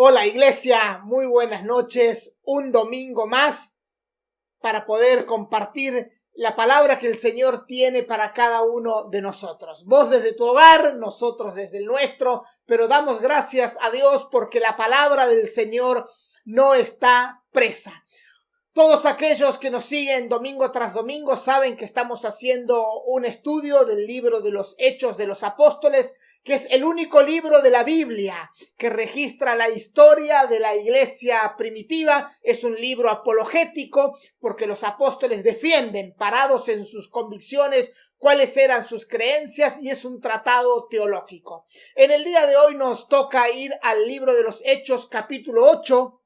Hola iglesia, muy buenas noches. Un domingo más para poder compartir la palabra que el Señor tiene para cada uno de nosotros. Vos desde tu hogar, nosotros desde el nuestro, pero damos gracias a Dios porque la palabra del Señor no está presa. Todos aquellos que nos siguen domingo tras domingo saben que estamos haciendo un estudio del libro de los Hechos de los Apóstoles, que es el único libro de la Biblia que registra la historia de la iglesia primitiva. Es un libro apologético porque los apóstoles defienden, parados en sus convicciones, cuáles eran sus creencias, y es un tratado teológico. En el día de hoy nos toca ir al libro de los Hechos, capítulo 8,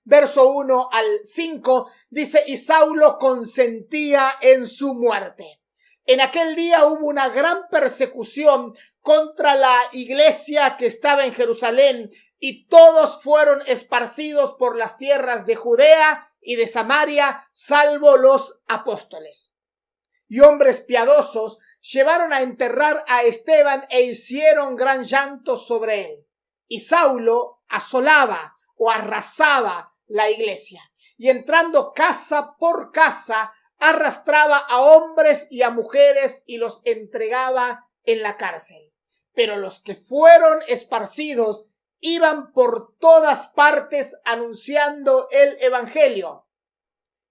verso 1 al 5, dice: y Saulo consentía en su muerte. En aquel día hubo una gran persecución contra la iglesia que estaba en Jerusalén, y todos fueron esparcidos por las tierras de Judea y de Samaria, salvo los apóstoles. Y hombres piadosos llevaron a enterrar a Esteban e hicieron gran llanto sobre él. Y Saulo asolaba o arrasaba la iglesia, y entrando casa por casa arrastraba a hombres y a mujeres y los entregaba en la cárcel. Pero los que fueron esparcidos iban por todas partes anunciando el evangelio.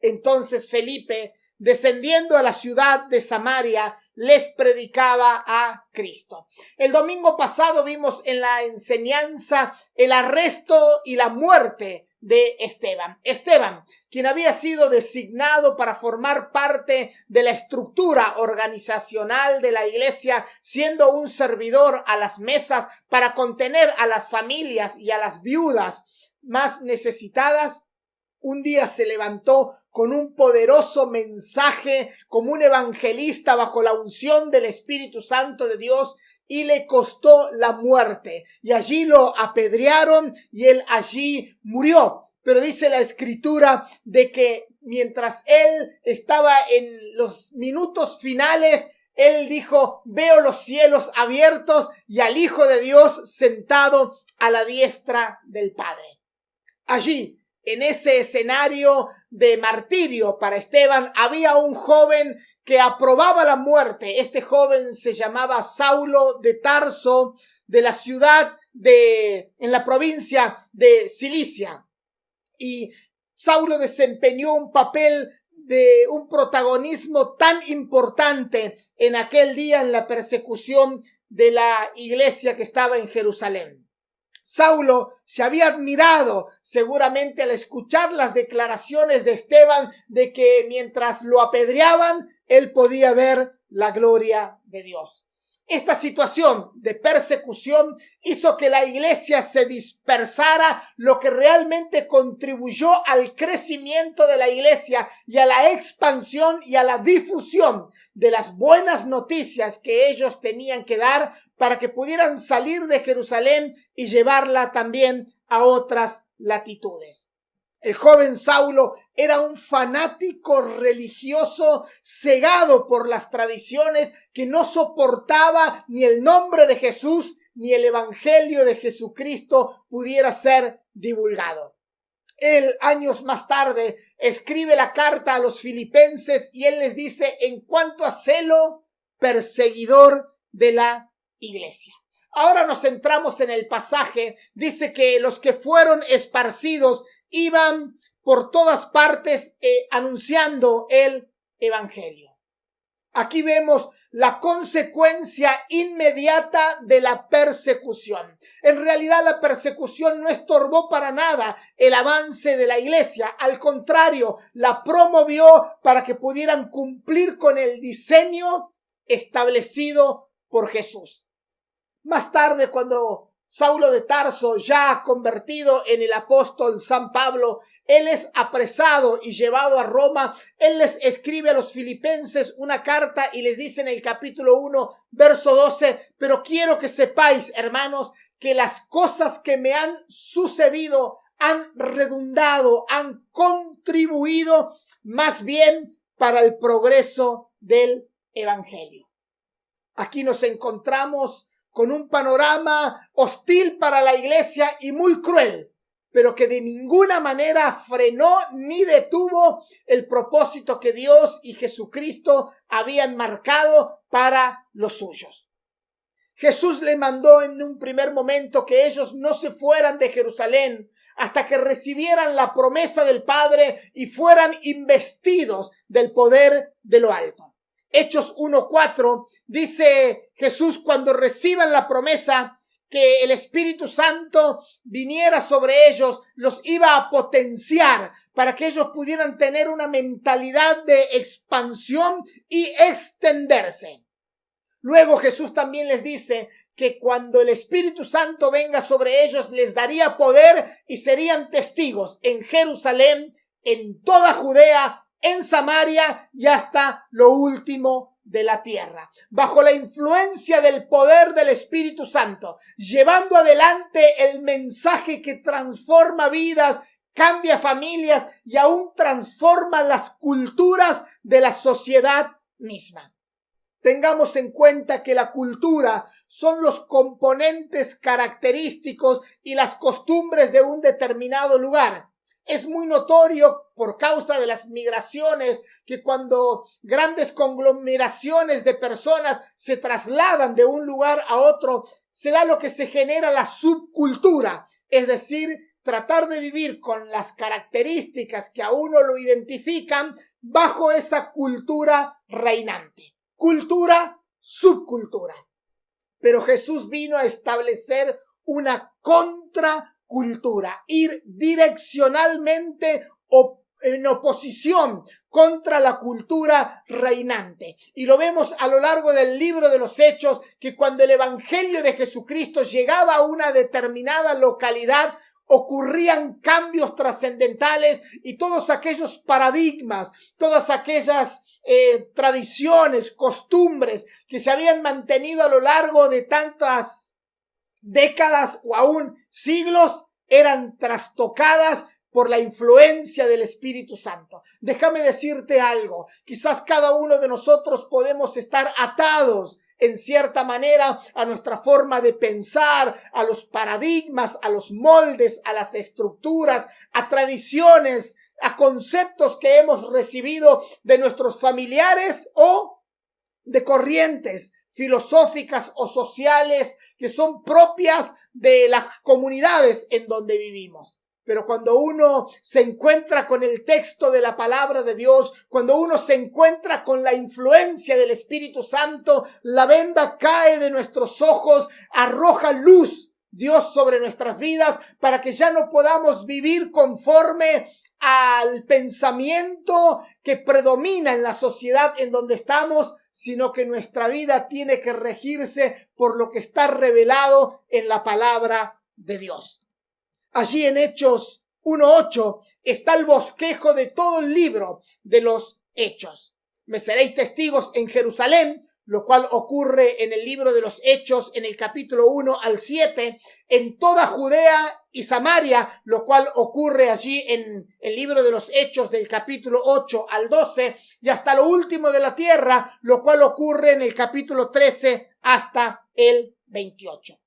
Entonces Felipe, descendiendo a la ciudad de Samaria, les predicaba a Cristo. El domingo pasado vimos en la enseñanza el arresto y la muerte de Esteban. Esteban, quien había sido designado para formar parte de la estructura organizacional de la iglesia, siendo un servidor a las mesas para contener a las familias y a las viudas más necesitadas, un día se levantó con un poderoso mensaje como un evangelista bajo la unción del Espíritu Santo de Dios, y le costó la muerte. Y allí lo apedrearon y él allí murió. Pero dice la Escritura de que mientras él estaba en los minutos finales, él dijo: veo los cielos abiertos y al Hijo de Dios sentado a la diestra del Padre. Allí, en ese escenario de martirio para Esteban, había un joven que aprobaba la muerte. Este joven se llamaba Saulo de Tarso, de la ciudad en la provincia de Cilicia. Y Saulo desempeñó un papel de un protagonismo tan importante en aquel día en la persecución de la iglesia que estaba en Jerusalén. Saulo se había admirado seguramente al escuchar las declaraciones de Esteban de que mientras lo apedreaban, él podía ver la gloria de Dios. Esta situación de persecución hizo que la iglesia se dispersara, lo que realmente contribuyó al crecimiento de la iglesia y a la expansión y a la difusión de las buenas noticias que ellos tenían que dar para que pudieran salir de Jerusalén y llevarla también a otras latitudes. El joven Saulo era un fanático religioso cegado por las tradiciones, que no soportaba ni el nombre de Jesús ni el evangelio de Jesucristo pudiera ser divulgado. Él, años más tarde, escribe la carta a los filipenses y él les dice: en cuanto a celo, perseguidor de la iglesia. Ahora nos centramos en el pasaje. Dice que los que fueron esparcidos iban por todas partes anunciando el evangelio. Aquí vemos la consecuencia inmediata de la persecución. En realidad, la persecución no estorbó para nada el avance de la iglesia. Al contrario, la promovió para que pudieran cumplir con el diseño establecido por Jesús. Más tarde, cuando Saulo de Tarso, ya convertido en el apóstol San Pablo, él es apresado y llevado a Roma. Él les escribe a los filipenses una carta y les dice en el capítulo 1, verso 12: pero quiero que sepáis, hermanos, que las cosas que me han sucedido han redundado, han contribuido más bien para el progreso del evangelio. Aquí nos encontramos con un panorama hostil para la iglesia y muy cruel, pero que de ninguna manera frenó ni detuvo el propósito que Dios y Jesucristo habían marcado para los suyos. Jesús le mandó en un primer momento que ellos no se fueran de Jerusalén hasta que recibieran la promesa del Padre y fueran investidos del poder de lo alto. Hechos 1:4 dice Jesús, cuando reciban la promesa que el Espíritu Santo viniera sobre ellos, los iba a potenciar para que ellos pudieran tener una mentalidad de expansión y extenderse. Luego Jesús también les dice que cuando el Espíritu Santo venga sobre ellos, les daría poder y serían testigos en Jerusalén, en toda Judea, en Samaria y hasta lo último de la tierra. Bajo la influencia del poder del Espíritu Santo, llevando adelante el mensaje que transforma vidas, cambia familias y aún transforma las culturas de la sociedad misma. Tengamos en cuenta que la cultura son los componentes característicos y las costumbres de un determinado lugar. Es muy notorio por causa de las migraciones que cuando grandes conglomeraciones de personas se trasladan de un lugar a otro, se da lo que se genera la subcultura, es decir, tratar de vivir con las características que a uno lo identifican bajo esa cultura reinante. Cultura, subcultura. Pero Jesús vino a establecer una contracultura, ir direccionalmente en oposición contra la cultura reinante. Y lo vemos a lo largo del libro de los Hechos, que cuando el evangelio de Jesucristo llegaba a una determinada localidad, ocurrían cambios trascendentales y todos aquellos paradigmas, todas aquellas tradiciones, costumbres que se habían mantenido a lo largo de tantas décadas o aún siglos eran trastocadas por la influencia del Espíritu Santo. Déjame decirte algo, quizás cada uno de nosotros podemos estar atados en cierta manera a nuestra forma de pensar, a los paradigmas, a los moldes, a las estructuras, a tradiciones, a conceptos que hemos recibido de nuestros familiares o de corrientes filosóficas o sociales que son propias de las comunidades en donde vivimos. Pero cuando uno se encuentra con el texto de la palabra de Dios, cuando uno se encuentra con la influencia del Espíritu Santo, la venda cae de nuestros ojos, arroja luz Dios sobre nuestras vidas para que ya no podamos vivir conforme al pensamiento que predomina en la sociedad en donde estamos, sino que nuestra vida tiene que regirse por lo que está revelado en la palabra de Dios. Allí en Hechos 1:8 está el bosquejo de todo el libro de los Hechos. Me seréis testigos en Jerusalén, lo cual ocurre en el libro de los Hechos en el capítulo 1 al 7, en toda Judea y Samaria, lo cual ocurre allí en el libro de los Hechos del capítulo 8 al 12, y hasta lo último de la tierra, lo cual ocurre en el capítulo 13 hasta el 28.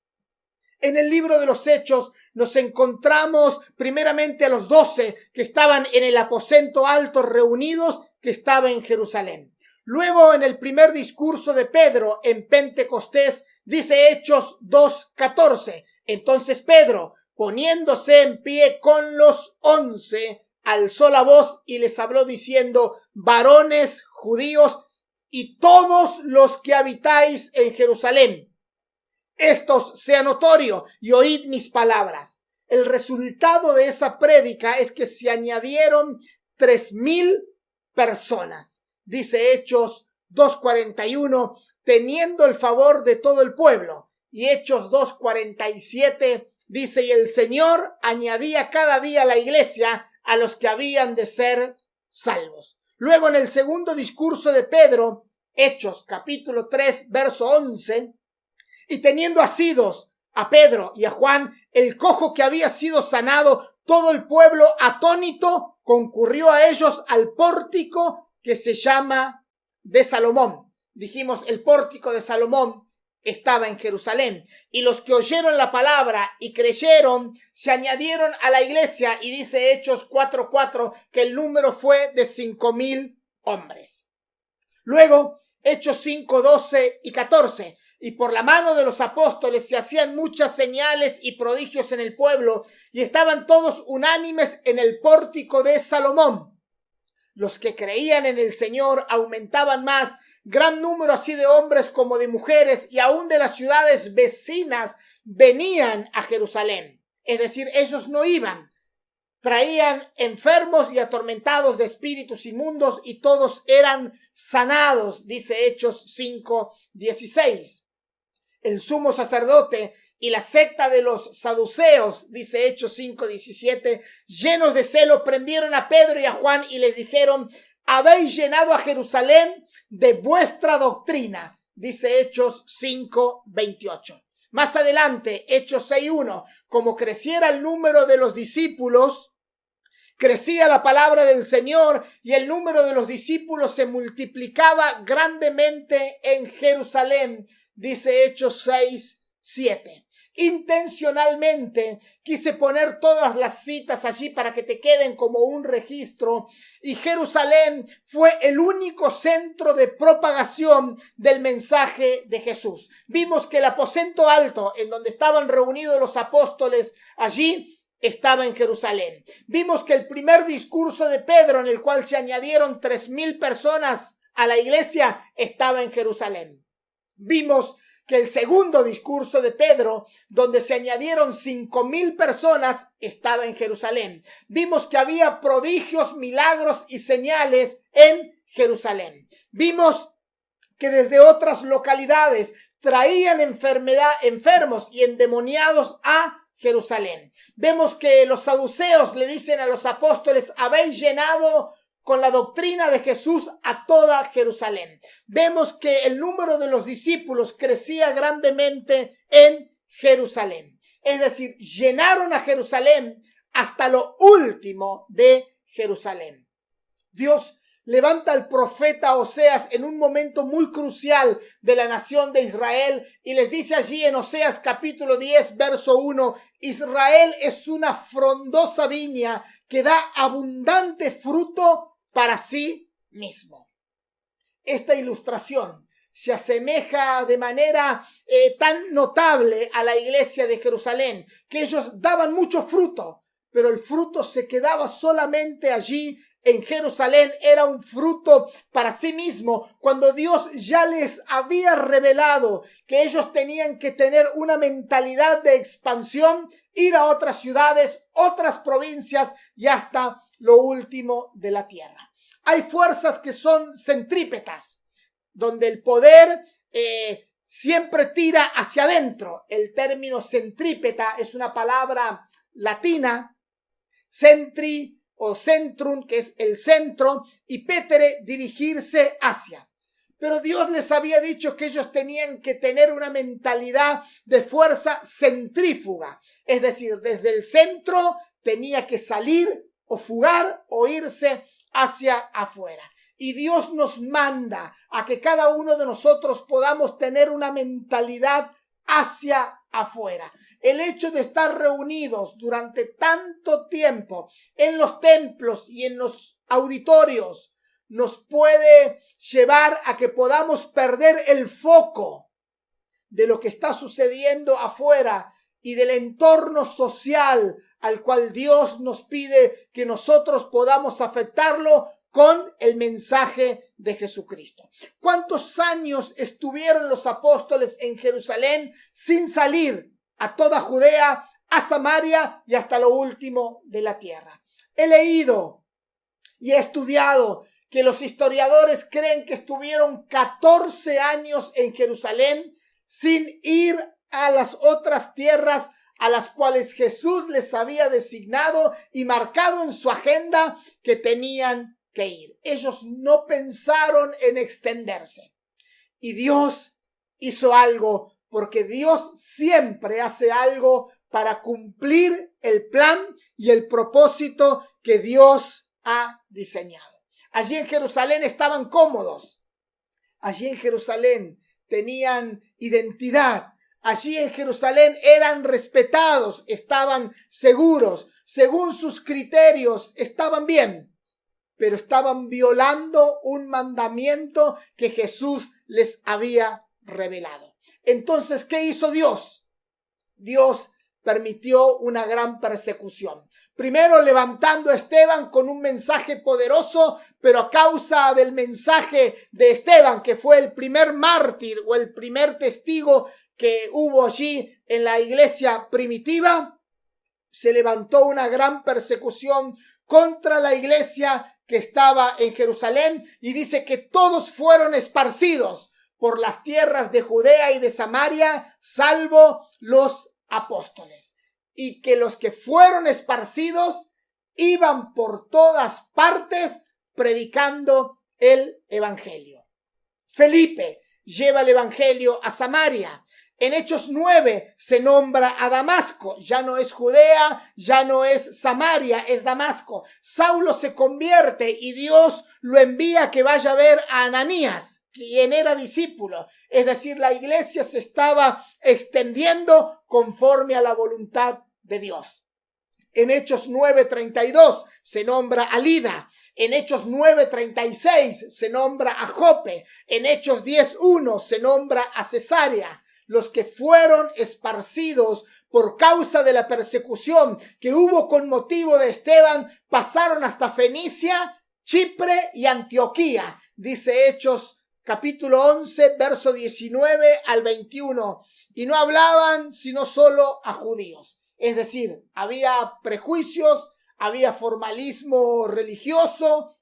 En el libro de los Hechos nos encontramos primeramente a los 12 que estaban en el aposento alto reunidos que estaba en Jerusalén. Luego, en el primer discurso de Pedro en Pentecostés, dice Hechos 2:14. Entonces Pedro, poniéndose en pie con los 11, alzó la voz y les habló diciendo: varones judíos y todos los que habitáis en Jerusalén, esto sea notorio y oíd mis palabras. El resultado de esa prédica es que se añadieron 3,000 personas. Dice Hechos 2:41, teniendo el favor de todo el pueblo. Y Hechos 2:47 dice, y el Señor añadía cada día a la iglesia a los que habían de ser salvos. Luego en el segundo discurso de Pedro, Hechos capítulo 3, verso 11, y teniendo asidos a Pedro y a Juan, el cojo que había sido sanado, todo el pueblo atónito concurrió a ellos al pórtico que se llama de Salomón. Dijimos, el pórtico de Salomón estaba en Jerusalén. Y los que oyeron la palabra y creyeron se añadieron a la iglesia. Y dice Hechos 4:4 que el número fue de 5,000 hombres. Luego, Hechos 5:12 y 14. Y por la mano de los apóstoles se hacían muchas señales y prodigios en el pueblo, y estaban todos unánimes en el pórtico de Salomón. Los que creían en el Señor aumentaban más, gran número así de hombres como de mujeres, y aún de las ciudades vecinas venían a Jerusalén. Es decir, ellos no iban. Traían enfermos y atormentados de espíritus inmundos y todos eran sanados, dice Hechos 5:16. El sumo sacerdote y la secta de los saduceos, dice Hechos 5:17, llenos de celo, prendieron a Pedro y a Juan y les dijeron: habéis llenado a Jerusalén de vuestra doctrina, dice Hechos 5:28. Más adelante, Hechos 6:1, como creciera el número de los discípulos, crecía la palabra del Señor y el número de los discípulos se multiplicaba grandemente en Jerusalén, dice Hechos 6:7. Intencionalmente quise poner todas las citas allí para que te queden como un registro, y Jerusalén fue el único centro de propagación del mensaje de Jesús. Vimos que el aposento alto en donde estaban reunidos los apóstoles, allí estaba en Jerusalén. Vimos que el primer discurso de Pedro, en el cual se añadieron 3,000 personas a la iglesia, estaba en Jerusalén. Vimos que el segundo discurso de Pedro, donde se añadieron 5,000 personas, estaba en Jerusalén. Vimos que había prodigios, milagros y señales en Jerusalén. Vimos que desde otras localidades traían enfermos y endemoniados a Jerusalén. Vemos que los saduceos le dicen a los apóstoles: habéis llenado con la doctrina de Jesús a toda Jerusalén. Vemos que el número de los discípulos crecía grandemente en Jerusalén. Es decir, llenaron a Jerusalén hasta lo último de Jerusalén. Dios levanta al profeta Oseas en un momento muy crucial de la nación de Israel y les dice allí en Oseas capítulo 10, verso 1, Israel es una frondosa viña que da abundante fruto para sí mismo. Esta ilustración se asemeja de manera tan notable a la iglesia de Jerusalén, que ellos daban mucho fruto, pero el fruto se quedaba solamente allí en Jerusalén. Era un fruto para sí mismo, cuando Dios ya les había revelado que ellos tenían que tener una mentalidad de expansión, ir a otras ciudades, otras provincias y hasta lo último de la tierra. Hay fuerzas que son centrípetas, donde el poder siempre tira hacia adentro. El término centrípeta es una palabra latina, centri o centrum, que es el centro, y petere, dirigirse hacia. Pero Dios les había dicho que ellos tenían que tener una mentalidad de fuerza centrífuga. Es decir, desde el centro tenía que salir o fugar o irse hacia afuera. Y Dios nos manda a que cada uno de nosotros podamos tener una mentalidad hacia afuera. El hecho de estar reunidos durante tanto tiempo en los templos y en los auditorios nos puede llevar a que podamos perder el foco de lo que está sucediendo afuera y del entorno social al cual Dios nos pide que nosotros podamos afectarlo con el mensaje de Jesucristo. ¿Cuántos años estuvieron los apóstoles en Jerusalén sin salir a toda Judea, a Samaria y hasta lo último de la tierra? He leído y he estudiado que los historiadores creen que estuvieron 14 años en Jerusalén sin ir a las otras tierras a las cuales Jesús les había designado y marcado en su agenda que tenían que ir. Ellos no pensaron en extenderse. Y Dios hizo algo, porque Dios siempre hace algo para cumplir el plan y el propósito que Dios ha diseñado. Allí en Jerusalén estaban cómodos. Allí en Jerusalén tenían identidad. Allí en Jerusalén eran respetados, estaban seguros, según sus criterios estaban bien, pero estaban violando un mandamiento que Jesús les había revelado. Entonces, ¿qué hizo Dios? Dios permitió una gran persecución. Primero levantando a Esteban con un mensaje poderoso, pero a causa del mensaje de Esteban, que fue el primer mártir o el primer testigo que hubo allí en la iglesia primitiva, se levantó una gran persecución contra la iglesia que estaba en Jerusalén, y dice que todos fueron esparcidos por las tierras de Judea y de Samaria, salvo los apóstoles, y que los que fueron esparcidos iban por todas partes predicando el evangelio. Felipe lleva el evangelio a Samaria. En Hechos 9 se nombra a Damasco. Ya no es Judea, ya no es Samaria, es Damasco. Saulo se convierte y Dios lo envía a que vaya a ver a Ananías, quien era discípulo. Es decir, la iglesia se estaba extendiendo conforme a la voluntad de Dios. En Hechos 9:32 se nombra a Lida. En Hechos 9:36 se nombra a Jope. En Hechos 10:1 se nombra a Cesarea. Los que fueron esparcidos por causa de la persecución que hubo con motivo de Esteban pasaron hasta Fenicia, Chipre y Antioquía. Dice Hechos capítulo 11, verso 19 al 21. Y no hablaban sino solo a judíos. Es decir, había prejuicios, había formalismo religioso,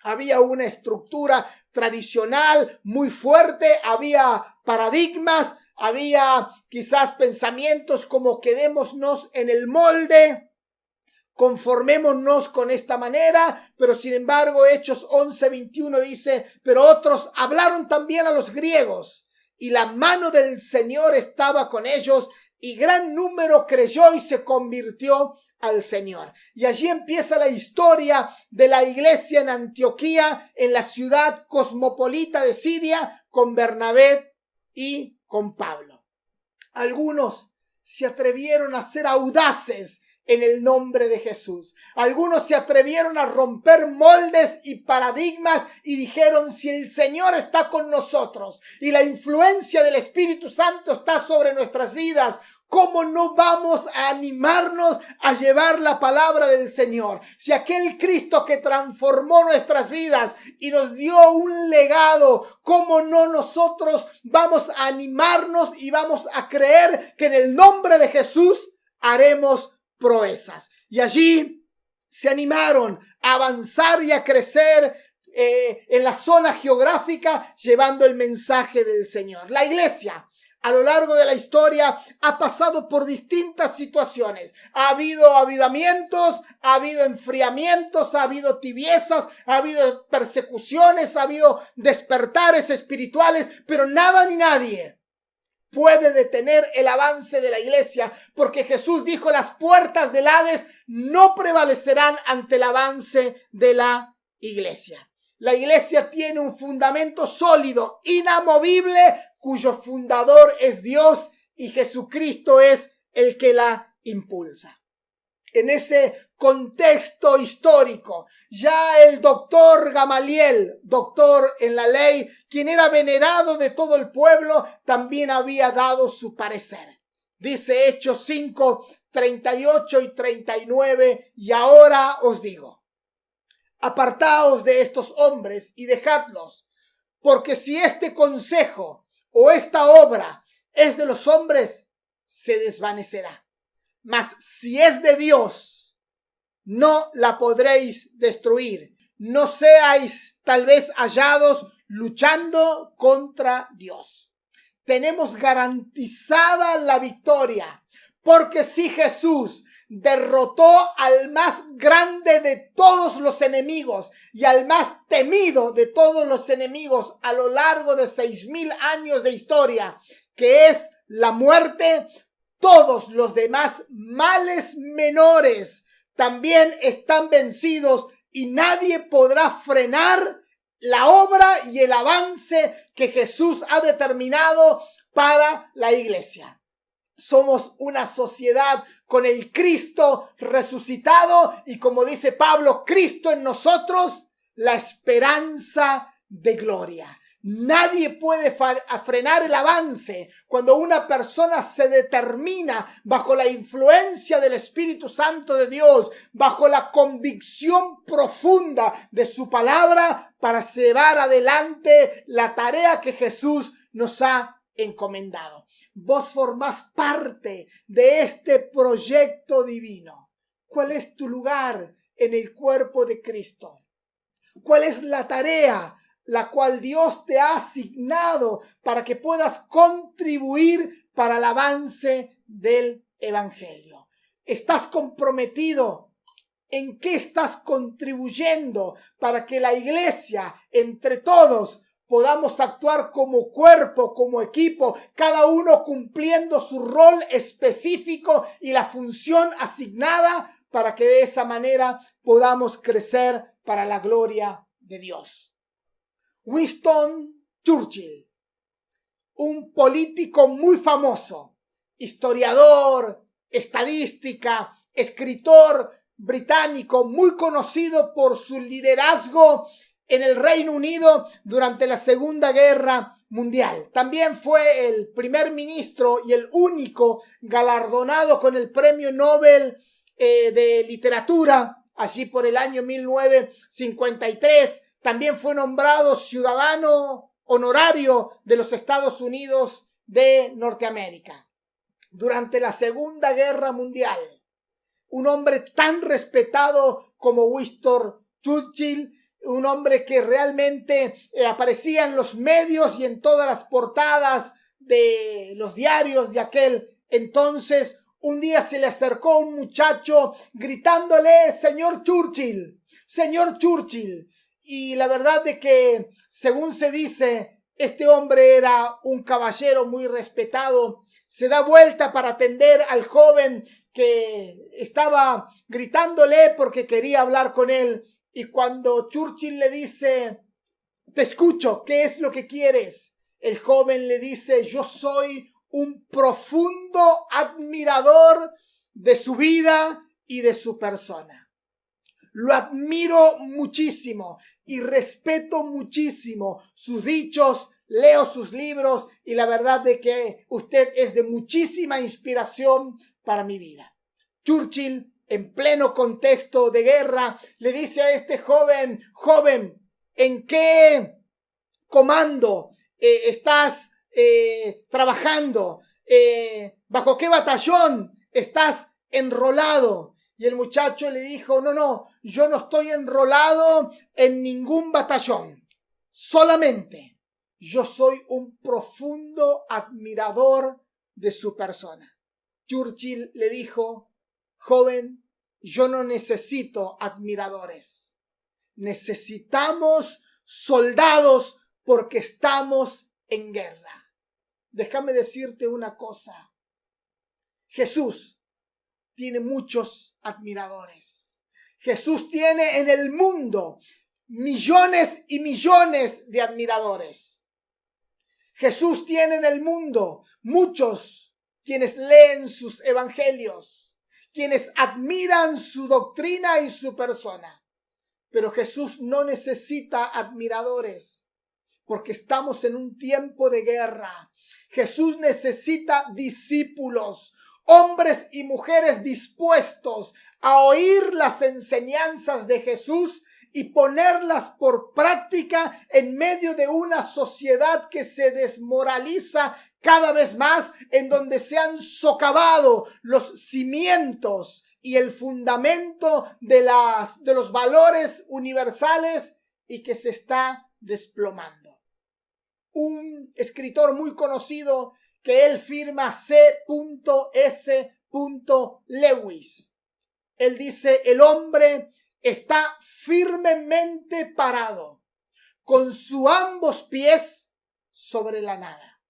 había una estructura tradicional muy fuerte, había paradigmas, había quizás pensamientos como quedémonos en el molde, conformémonos con esta manera, pero sin embargo Hechos 11:21 dice, pero otros hablaron también a los griegos, y la mano del Señor estaba con ellos, y gran número creyó y se convirtió al Señor. Y allí empieza la historia de la iglesia en Antioquía, en la ciudad cosmopolita de Siria, con Bernabé y con Pablo. Algunos se atrevieron a ser audaces en el nombre de Jesús. Algunos se atrevieron a romper moldes y paradigmas y dijeron, si el Señor está con nosotros y la influencia del Espíritu Santo está sobre nuestras vidas, ¿cómo no vamos a animarnos a llevar la palabra del Señor? Si aquel Cristo que transformó nuestras vidas y nos dio un legado, ¿cómo no nosotros vamos a animarnos y vamos a creer que en el nombre de Jesús haremos proezas? Y allí se animaron a avanzar y a crecer en la zona geográfica llevando el mensaje del Señor. La iglesia a lo largo de la historia ha pasado por distintas situaciones. Ha habido avivamientos, ha habido enfriamientos, ha habido tibiezas, ha habido persecuciones, ha habido despertares espirituales, pero nada ni nadie puede detener el avance de la iglesia, porque Jesús dijo, las puertas del Hades no prevalecerán ante el avance de la iglesia. La iglesia tiene un fundamento sólido, inamovible, cuyo fundador es Dios y Jesucristo es el que la impulsa. En ese contexto histórico, ya el doctor Gamaliel, doctor en la ley, quien era venerado de todo el pueblo, también había dado su parecer. Dice Hechos 5, 38 y 39, y ahora os digo, apartaos de estos hombres y dejadlos, porque si este consejo o esta obra es de los hombres, se desvanecerá. Mas si es de Dios, no la podréis destruir. No seáis tal vez hallados luchando contra Dios. Tenemos garantizada la victoria, porque si Jesús derrotó al más grande de todos los enemigos y al más temido de todos los enemigos a lo largo de 6,000 años de historia, que es la muerte, todos los demás males menores también están vencidos y nadie podrá frenar la obra y el avance que Jesús ha determinado para la iglesia. Somos una sociedad con el Cristo resucitado y, como dice Pablo, Cristo en nosotros, la esperanza de gloria. Nadie puede frenar el avance cuando una persona se determina bajo la influencia del Espíritu Santo de Dios, bajo la convicción profunda de su palabra para llevar adelante la tarea que Jesús nos ha encomendado. Vos formás parte de este proyecto divino. ¿Cuál es tu lugar en el cuerpo de Cristo? ¿Cuál es la tarea la cual Dios te ha asignado para que puedas contribuir para el avance del evangelio? ¿Estás comprometido? ¿En qué estás contribuyendo para que la iglesia, entre todos, podamos actuar como cuerpo, como equipo, cada uno cumpliendo su rol específico y la función asignada, para que de esa manera podamos crecer para la gloria de Dios? Winston Churchill, un político muy famoso, historiador, estadística, escritor británico, muy conocido por su liderazgo en el Reino Unido durante la Segunda Guerra Mundial. También fue el primer ministro y el único galardonado con el Premio Nobel de Literatura, allí por el año 1953. También fue nombrado ciudadano honorario de los Estados Unidos de Norteamérica. Durante la Segunda Guerra Mundial, un hombre tan respetado como Winston Churchill, un hombre que realmente aparecía en los medios y en todas las portadas de los diarios de aquel entonces, un día se le acercó un muchacho gritándole: señor Churchill, señor Churchill. Y la verdad de que, según se dice, este hombre era un caballero muy respetado. Se da vuelta para atender al joven que estaba gritándole porque quería hablar con él. Y cuando Churchill le dice: te escucho, ¿qué es lo que quieres?, el joven le dice: yo soy un profundo admirador de su vida y de su persona. Lo admiro muchísimo y respeto muchísimo sus dichos, leo sus libros y la verdad de que usted es de muchísima inspiración para mi vida. Churchill, en pleno contexto de guerra, le dice a este joven: ¿en qué comando estás trabajando? ¿Bajo qué batallón estás enrolado? Y el muchacho le dijo: no, yo no estoy enrolado en ningún batallón. Solamente yo soy un profundo admirador de su persona. Churchill le dijo: joven, yo no necesito admiradores. Necesitamos soldados porque estamos en guerra. Déjame decirte una cosa. Jesús tiene muchos admiradores. Jesús tiene en el mundo millones y millones de admiradores. Jesús tiene en el mundo muchos quienes leen sus evangelios, quienes admiran su doctrina y su persona. Pero Jesús no necesita admiradores porque estamos en un tiempo de guerra. Jesús necesita discípulos, hombres y mujeres dispuestos a oír las enseñanzas de Jesús y ponerlas por práctica en medio de una sociedad que se desmoraliza cada vez más, en donde se han socavado los cimientos y el fundamento de los valores universales y que se está desplomando. Un escritor muy conocido que él firma, C.S. Lewis. Él dice: el hombre está firmemente parado, con sus ambos pies sobre la nada.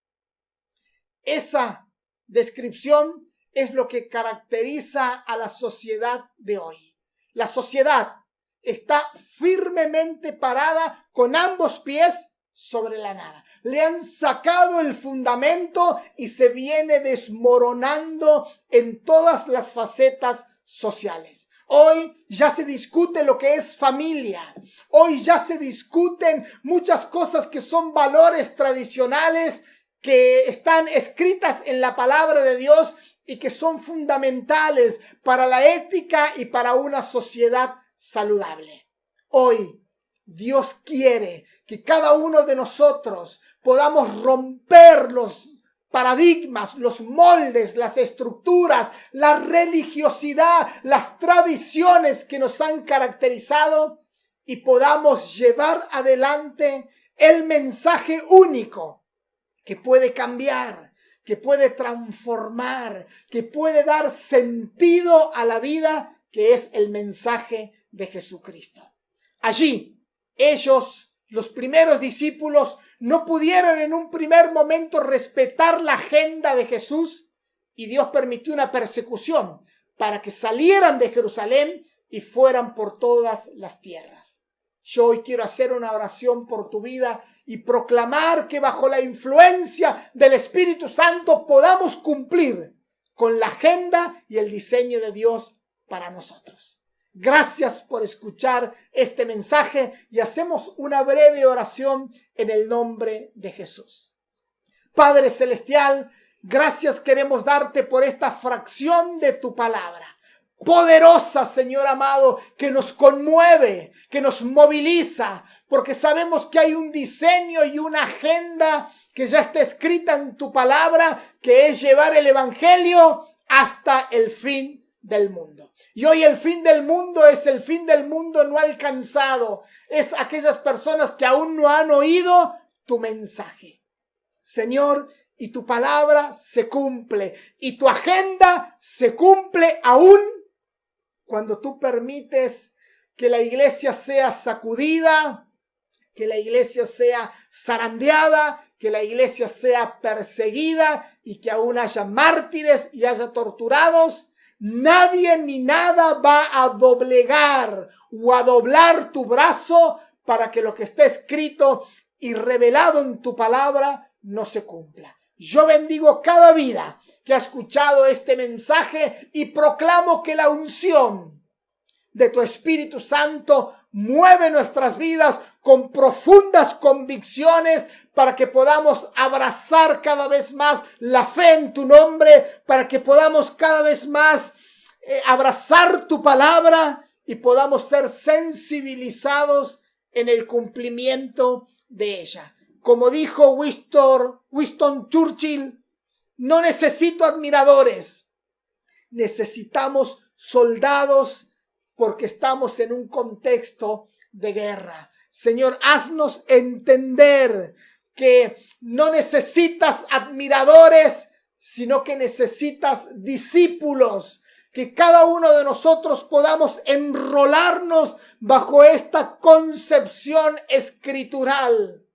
Esa descripción es lo que caracteriza a la sociedad de hoy. La sociedad está firmemente parada con ambos pies sobre la nada. Le han sacado el fundamento y se viene desmoronando en todas las facetas sociales. Hoy ya se discute lo que es familia. Hoy ya se discuten muchas cosas que son valores tradicionales que están escritas en la palabra de Dios y que son fundamentales para la ética y para una sociedad saludable. Hoy Dios quiere que cada uno de nosotros podamos romper los paradigmas, los moldes, las estructuras, la religiosidad, las tradiciones que nos han caracterizado y podamos llevar adelante el mensaje único que puede cambiar, que puede transformar, que puede dar sentido a la vida, que es el mensaje de Jesucristo. Allí, ellos, los primeros discípulos, no pudieron en un primer momento respetar la agenda de Jesús y Dios permitió una persecución para que salieran de Jerusalén y fueran por todas las tierras. Yo hoy quiero hacer una oración por tu vida y proclamar que bajo la influencia del Espíritu Santo podamos cumplir con la agenda y el diseño de Dios para nosotros. Gracias por escuchar este mensaje y hacemos una breve oración en el nombre de Jesús. Padre Celestial, gracias queremos darte por esta fracción de tu palabra. Poderosa, Señor amado, que nos conmueve, que nos moviliza, porque sabemos que hay un diseño y una agenda que ya está escrita en tu palabra, que es llevar el evangelio hasta el fin del mundo. Y hoy el fin del mundo es el fin del mundo no alcanzado. Es aquellas personas que aún no han oído tu mensaje. Señor, y tu palabra se cumple. Y tu agenda se cumple aún cuando tú permites que la iglesia sea sacudida, que la iglesia sea zarandeada, que la iglesia sea perseguida y que aún haya mártires y haya torturados. Nadie ni nada va a doblegar o a doblar tu brazo para que lo que está escrito y revelado en tu palabra no se cumpla. Yo bendigo cada vida que ha escuchado este mensaje y proclamo que la unción de tu Espíritu Santo mueve nuestras vidas con profundas convicciones para que podamos abrazar cada vez más la fe en tu nombre, para que podamos cada vez más abrazar tu palabra y podamos ser sensibilizados en el cumplimiento de ella. Como dijo Winston Churchill, no necesito admiradores, necesitamos soldados porque estamos en un contexto de guerra. Señor, haznos entender que no necesitas admiradores, sino que necesitas discípulos. Que cada uno de nosotros podamos enrolarnos bajo esta concepción escritural.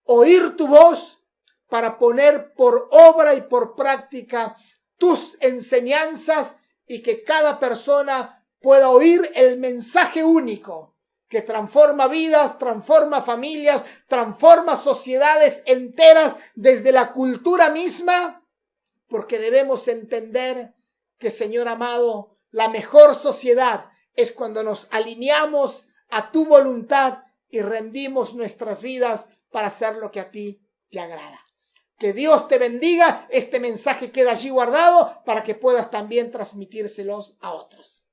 Oír tu voz para poner por obra y por práctica tus enseñanzas y que cada persona pueda oír el mensaje único que transforma vidas, transforma familias, transforma sociedades enteras desde la cultura misma, porque debemos entender que, Señor amado, la mejor sociedad es cuando nos alineamos a tu voluntad y rendimos nuestras vidas para hacer lo que a ti te agrada. Que Dios te bendiga. Este mensaje queda allí guardado para que puedas también transmitírselos a otros.